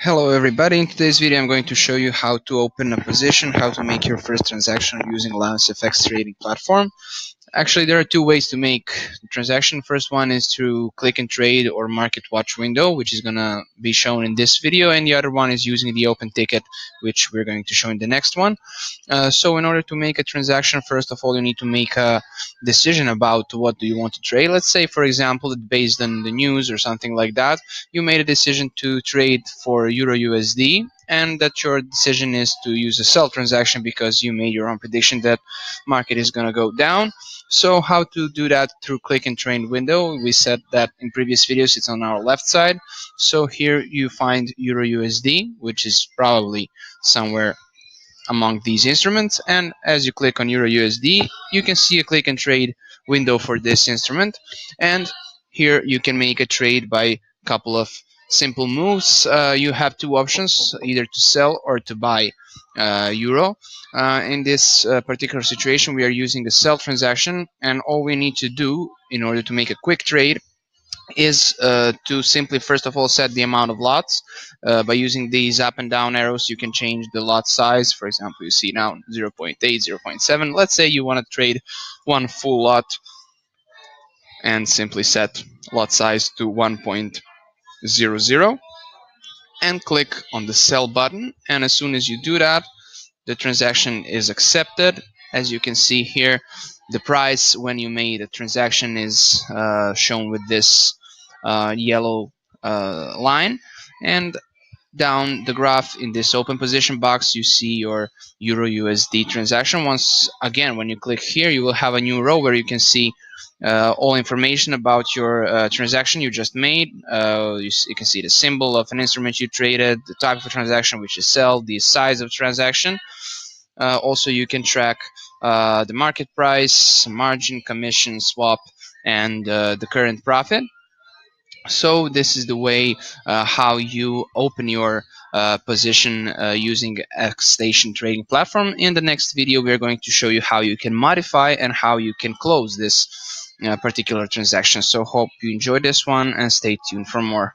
Hello everybody, in today's video I'm going to show you how to open a position, how to make your first transaction using Allowance FX trading platform. Actually, there are two ways to make the transaction. First one is through click and trade or market watch window, which is going to be shown in this video, and the other one is using the open ticket, which we're going to show in the next one. So in order to make a transaction, first of all, you need to make a decision about what do you want to trade. Let's say, for example, that based on the news or something like that, you made a decision to trade for Euro USD, and that your decision is to use a sell transaction because you made your own prediction that market is going to go down. So how to do that through click and trade window? We said that in previous videos. It's on our left side. So here you find Euro USD, which is probably somewhere among these instruments, and as you click on Euro USD, you can see a click and trade window for this instrument, and here you can make a trade by a couple of simple moves. You have two options, either to sell or to buy euro. In this particular situation, we are using a sell transaction, and all we need to do in order to make a quick trade is to simply first of all set the amount of lots. By using these up and down arrows, you can change the lot size. For example, you see now 0.8, 0.7. Let's say you want to trade one full lot, and simply set lot size to 1.00 and click on the sell button, and as soon as you do that, the transaction is accepted. As you can see here, the price when you made a transaction is shown with this yellow line, and down the graph in this open position box you see your Euro USD transaction. Once again, when you click here, you will have a new row where you can see all information about your transaction you just made. You can see the symbol of an instrument you traded, the type of transaction, which is sell, the size of transaction. Also, you can track the market price, margin, commission, swap, and the current profit. So this is the way how you open your position using xStation trading platform. In the next video, we are going to show you how you can modify and how you can close this particular transaction. So hope you enjoyed this one, and stay tuned for more.